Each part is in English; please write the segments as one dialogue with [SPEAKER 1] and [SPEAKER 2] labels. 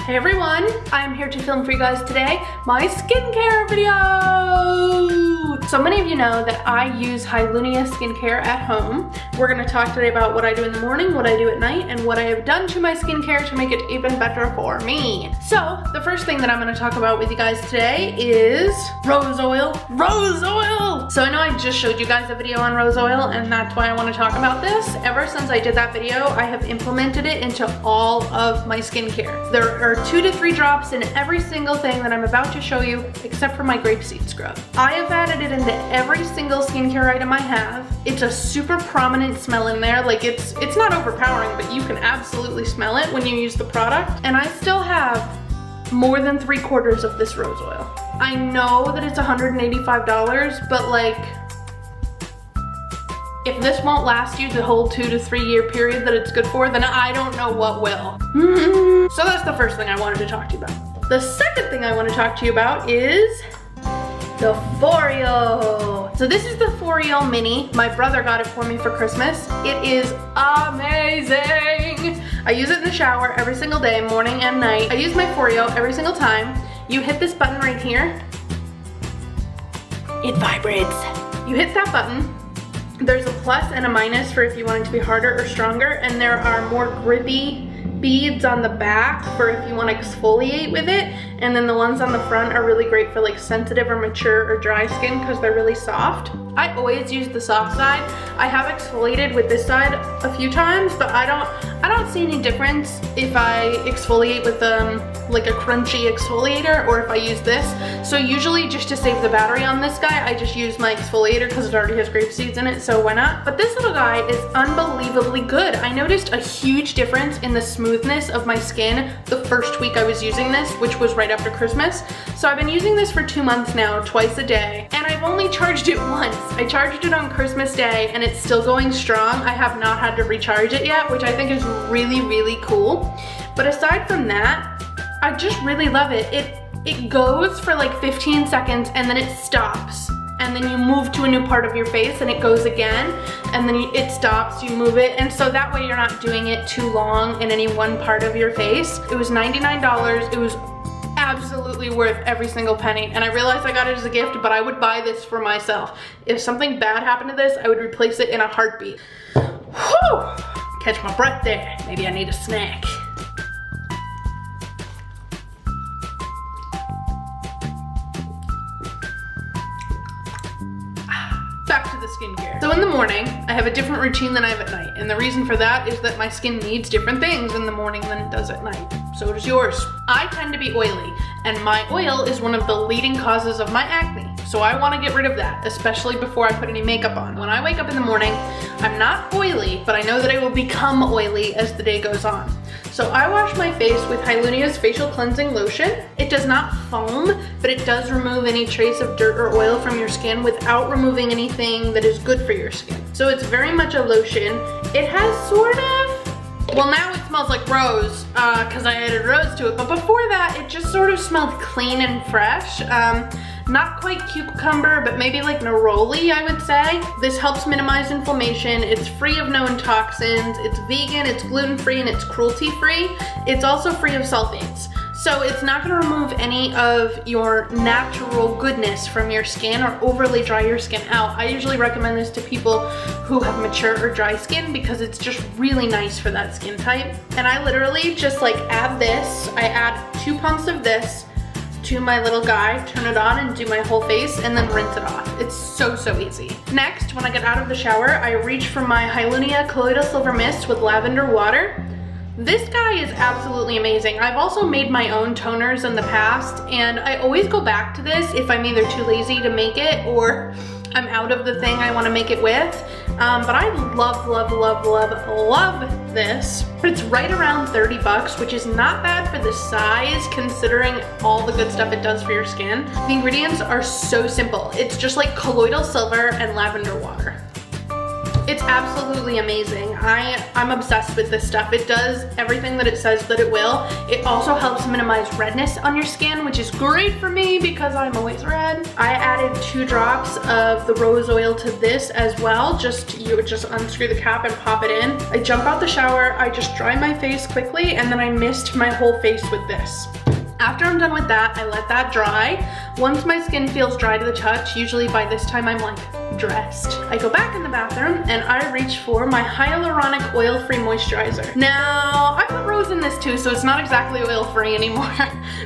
[SPEAKER 1] Hey everyone, I'm here to film for you guys today my skincare video. So many of you know that I use Hylunia skincare at home. We're gonna talk today about what I do in the morning, what I do at night, and what I have done to my skincare to make it even better for me. So the first thing that I'm gonna talk about with you guys today is rose oil. Rose oil! So I know I just showed you guys a video on rose oil, and that's why I wanna talk about this. Ever since I did that video, I have implemented it into all of my skincare. There are 2 to 3 drops in every single thing that I'm about to show you, except for my grapeseed scrub. I have added it into every single skincare item I have. It's a super prominent smell in there. Like it's not overpowering, but you can absolutely smell it when you use the product. And I still have more than 3/4 of this rose oil. I know that it's $185, but like, if this won't last you the whole 2 to 3 year period that it's good for, then I don't know what will. So that's the first thing I wanted to talk to you about. The second thing I want to talk to you about is the Foreo. So this is the Foreo Mini. My brother got it for me for Christmas. It is amazing. I use it in the shower every single day, morning and night. I use my Foreo every single time. You hit this button right here. It vibrates. You hit that button. There's a plus and a minus for if you want it to be harder or stronger, and there are more grippy beads on the back for if you want to exfoliate with it, and then the ones on the front are really great for like sensitive or mature or dry skin because they're really soft. I always use the soft side. I have exfoliated with this side a few times, but I don't see any difference if I exfoliate with like a crunchy exfoliator or if I use this. So usually, just to save the battery on this guy, I just use my exfoliator because it already has grape seeds in it, so why not? But this little guy is unbelievably good. I noticed a huge difference in the smoothness of my skin the first week I was using this, which was right after Christmas. So I've been using this for 2 months now, twice a day, and I've only charged it once. I charged it on Christmas Day and it's still going strong. I have not had to recharge it yet, which I think is really, really cool. But aside from that, I just really love it. It goes for like 15 seconds and then it stops. And then you move to a new part of your face and it goes again, and then it stops, you move it, and so that way you're not doing it too long in any one part of your face. It was $99. It was absolutely worth every single penny, and I realized I got it as a gift, but I would buy this for myself. If something bad happened to this, I would replace it in a heartbeat. Whew! Catch my breath there. Maybe I need a snack. Back to the skincare. So in the morning, I have a different routine than I have at night. And the reason for that is that my skin needs different things in the morning than it does at night. So does yours. I tend to be oily, and my oil is one of the leading causes of my acne. So I want to get rid of that, especially before I put any makeup on. When I wake up in the morning, I'm not oily, but I know that I will become oily as the day goes on. So I wash my face with Hylunia's Facial Cleansing Lotion. It does not foam, but it does remove any trace of dirt or oil from your skin without removing anything that is good for your skin. So it's very much a lotion. It has sort of, well, now it smells like rose because I added rose to it, but before that it just sort of smelled clean and fresh. Not quite cucumber, but maybe like neroli, I would say. This helps minimize inflammation. It's free of known toxins. It's vegan, it's gluten-free, and it's cruelty-free. It's also free of sulfates. So it's not gonna remove any of your natural goodness from your skin or overly dry your skin out. I usually recommend this to people who have mature or dry skin because it's just really nice for that skin type. And I literally just like add this. I add 2 pumps of this to my little guy, turn it on and do my whole face, and then rinse it off. It's so, so easy. Next, when I get out of the shower, I reach for my Hylunia Colloidal Silver Mist with lavender water. This guy is absolutely amazing. I've also made my own toners in the past, and I always go back to this if I'm either too lazy to make it or I'm out of the thing I want to make it with. But I love, love, love, love, love this. It's right around 30 bucks, which is not bad for the size considering all the good stuff it does for your skin. The ingredients are so simple. It's just like colloidal silver and lavender water. It's absolutely amazing. I'm obsessed with this stuff. It does everything that it says that it will. It also helps minimize redness on your skin, which is great for me because I'm always red. I added 2 drops of the rose oil to this as well. You would just unscrew the cap and pop it in. I jump out the shower, I just dry my face quickly, and then I mist my whole face with this. After I'm done with that, I let that dry. Once my skin feels dry to the touch, usually by this time I'm like dressed, I go back in the bathroom and I reach for my hyaluronic oil-free moisturizer. Now, I put rose in this too, so it's not exactly oil-free anymore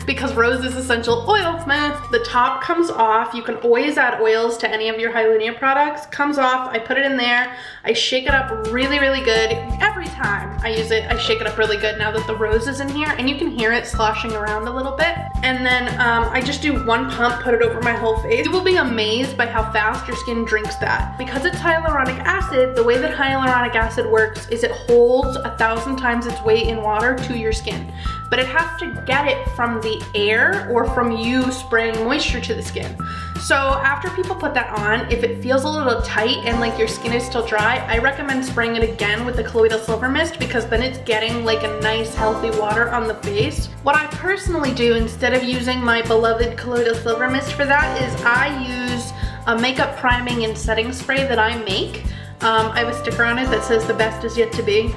[SPEAKER 1] because rose is essential oil, meh. The top comes off. You can always add oils to any of your Hylunia products. Comes off, I put it in there. I shake it up really, really good. Every time I use it, I shake it up really good now that the rose is in here, and you can hear it sloshing around a little bit. And then I just do 1 pump, put it over my whole face. You will be amazed by how fast your skin drinks that. Because it's hyaluronic acid, the way that hyaluronic acid works is it holds 1,000 times its weight in water to your skin. But it has to get it from the air or from you spraying moisture to the skin. So after people put that on, if it feels a little tight and like your skin is still dry, I recommend spraying it again with the Colloidal Silver Mist because then it's getting like a nice healthy water on the face. What I personally do instead of using my beloved Colloidal Silver Mist for that is I use a makeup priming and setting spray that I make. I have a sticker on it that says the best is yet to be.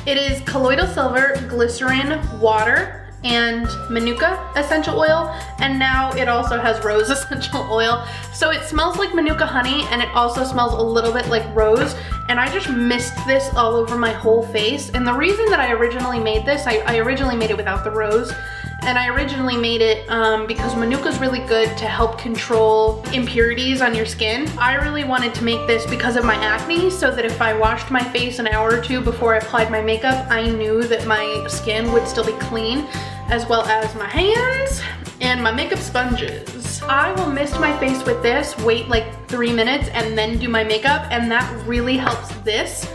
[SPEAKER 1] It is colloidal silver, glycerin, water, and manuka essential oil, and now it also has rose essential oil. So it smells like manuka honey, and it also smells a little bit like rose, and I just mist this all over my whole face. And the reason that I originally made this, I originally made it without the rose, and I originally made it because manuka is really good to help control impurities on your skin. I really wanted to make this because of my acne, so that if I washed my face an hour or 2 before I applied my makeup, I knew that my skin would still be clean, as well as my hands and my makeup sponges. I will mist my face with this, wait like 3 minutes, and then do my makeup, and that really helps this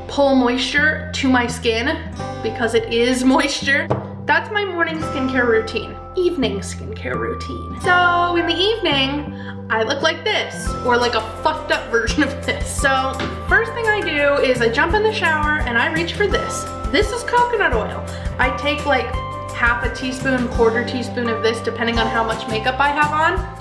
[SPEAKER 1] pull moisture to my skin because it is moisture. That's my morning skincare routine. Evening skincare routine. So in the evening, I look like this, or like a fucked up version of this. So first thing I do is I jump in the shower and I reach for this. This is coconut oil. I take like half a teaspoon, 1/4 teaspoon of this, depending on how much makeup I have on.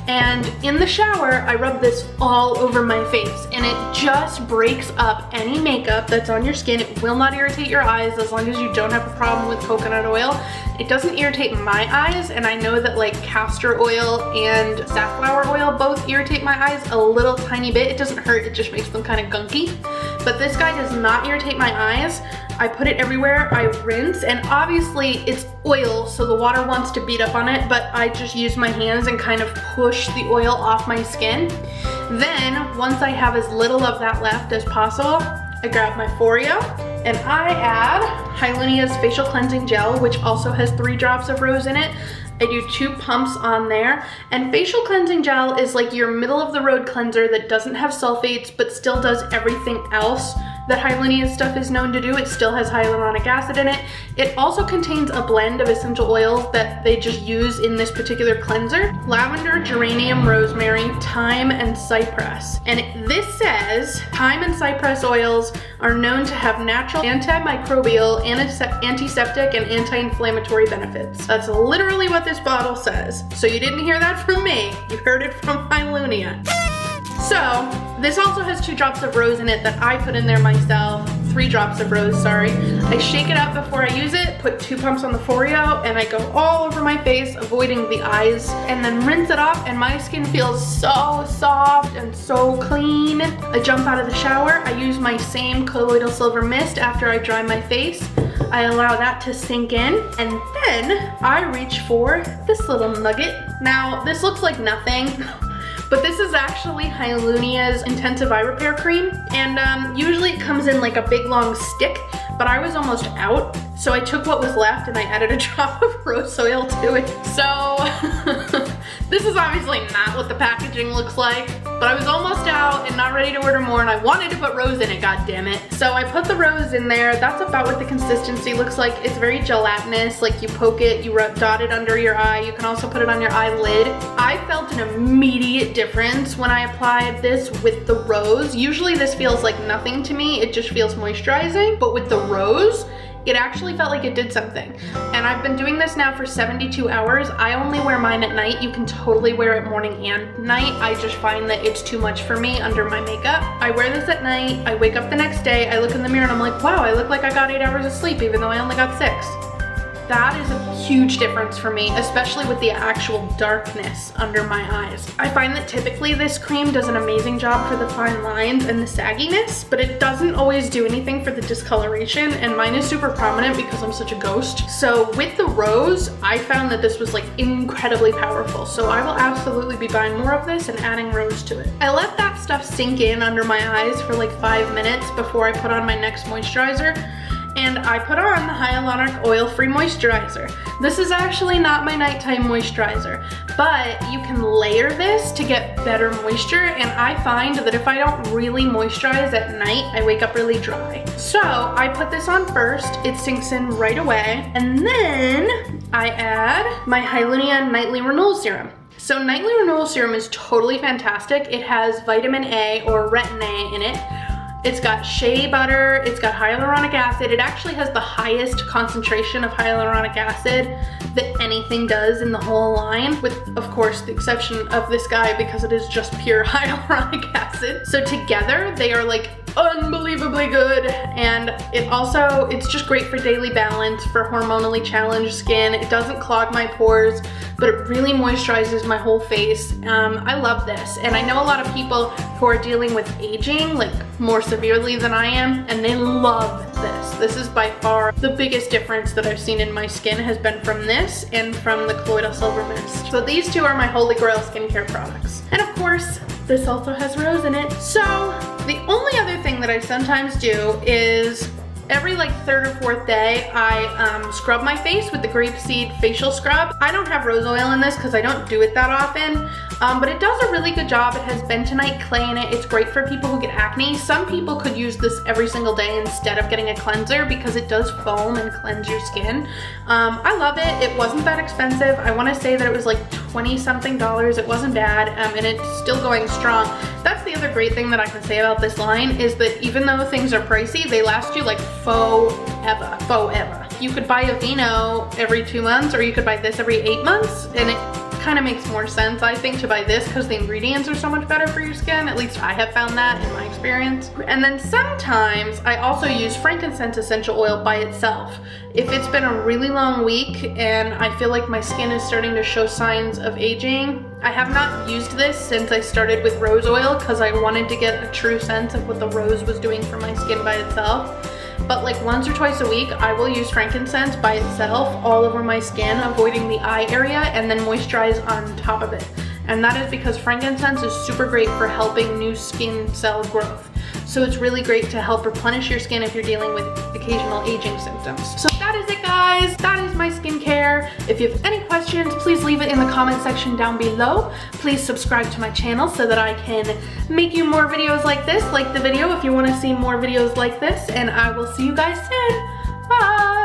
[SPEAKER 1] And in the shower, I rub this all over my face, and it just breaks up any makeup that's on your skin. It will not irritate your eyes as long as you don't have a problem with coconut oil. It doesn't irritate my eyes, and I know that like castor oil and safflower oil both irritate my eyes a little tiny bit. It doesn't hurt, it just makes them kind of gunky. But this guy does not irritate my eyes. I put it everywhere, I rinse, and obviously it's oil, so the water wants to beat up on it, but I just use my hands and kind of push the oil off my skin. Then, once I have as little of that left as possible, I grab my Foreo and I add Hylunia's Facial Cleansing Gel, which also has 3 drops of rose in it. I do 2 pumps on there, and facial cleansing gel is like your middle of the road cleanser that doesn't have sulfates but still does everything else that Hylunia stuff is known to do. It still has hyaluronic acid in it. It also contains a blend of essential oils that they just use in this particular cleanser. Lavender, geranium, rosemary, thyme, and cypress. And this says thyme and cypress oils are known to have natural antimicrobial, antiseptic, and anti-inflammatory benefits. That's literally what this bottle says. So you didn't hear that from me, you heard it from Hylunia. So, this also has 2 drops of rose in it that I put in there myself. 3 drops of rose, sorry. I shake it up before I use it, put 2 pumps on the Foreo, and I go all over my face, avoiding the eyes, and then rinse it off, and my skin feels so soft and so clean. I jump out of the shower, I use my same Colloidal Silver Mist after I dry my face. I allow that to sink in, and then I reach for this little nugget. Now, this looks like nothing, but this is actually Hylunia's Intensive Eye Repair Cream, and usually it comes in like a big long stick, but I was almost out, so I took what was left and I added a drop of rose oil to it. So, this is obviously not what the packaging looks like, but I was almost out and not ready to order more, and I wanted to put rose in it, god damn it. So I put the rose goes in there. That's about what the consistency looks like. It's very gelatinous, like you poke it, you dot it under your eye. You can also put it on your eyelid. I felt an immediate difference when I applied this with the rose. Usually this feels like nothing to me, it just feels moisturizing, but with the rose, it actually felt like it did something. And I've been doing this now for 72 hours. I only wear mine at night. You can totally wear it morning and night. I just find that it's too much for me under my makeup. I wear this at night. I wake up the next day. I look in the mirror and I'm like, wow, I look like I got 8 hours of sleep even though I only got 6. That is a huge difference for me, especially with the actual darkness under my eyes. I find that typically this cream does an amazing job for the fine lines and the sagginess, but it doesn't always do anything for the discoloration, and mine is super prominent because I'm such a ghost. So with the rose, I found that this was like incredibly powerful. So I will absolutely be buying more of this and adding rose to it. I let that stuff sink in under my eyes for like 5 minutes before I put on my next moisturizer. And I put on the Hyaluronic Oil-Free Moisturizer. This is actually not my nighttime moisturizer, but you can layer this to get better moisture, and I find that if I don't really moisturize at night, I wake up really dry. So I put this on first, it sinks in right away, and then I add my Hylunia Nightly Renewal Serum. So Nightly Renewal Serum is totally fantastic. It has vitamin A or retin-A in it. It's got shea butter, it's got hyaluronic acid. It actually has the highest concentration of hyaluronic acid that anything does in the whole line, with, of course, the exception of this guy because it is just pure hyaluronic acid. So together, they are like unbelievably good, and it's just great for daily balance, for hormonally challenged skin. It doesn't clog my pores, but it really moisturizes my whole face. I love this, and I know a lot of people who are dealing with aging like more severely than I am, and they love this. This is by far the biggest difference that I've seen in my skin has been from this and from the Colloidal Silver Mist. So these two are my holy grail skincare products. And of course, this also has rose in it. So the only other thing that I sometimes do is every like 3rd or 4th day, I scrub my face with the grapeseed facial scrub. I don't have rose oil in this because I don't do it that often, but it does a really good job. It has bentonite clay in it. It's great for people who get acne. Some people could use this every single day instead of getting a cleanser because it does foam and cleanse your skin. I love it. It wasn't that expensive. I want to say that it was like $20-something. It wasn't bad, and it's still going strong. That's the other great thing that I can say about this line is that even though things are pricey, they last you like forever. You could buy Aveeno every 2 months, or you could buy this every 8 months, and it kind of makes more sense, I think, to buy this because the ingredients are so much better for your skin. At least I have found that in my experience. And then sometimes I also use frankincense essential oil by itself. If it's been a really long week and I feel like my skin is starting to show signs of aging, I have not used this since I started with rose oil because I wanted to get a true sense of what the rose was doing for my skin by itself. But like once or twice a week, I will use frankincense by itself all over my skin, avoiding the eye area, and then moisturize on top of it. And that is because frankincense is super great for helping new skin cell growth. So it's really great to help replenish your skin if you're dealing with occasional aging symptoms. So that is it, guys. That is my skincare. If you have any questions, please leave it in the comment section down below. Please subscribe to my channel so that I can make you more videos like this. Like the video if you want to see more videos like this, and I will see you guys soon. Bye.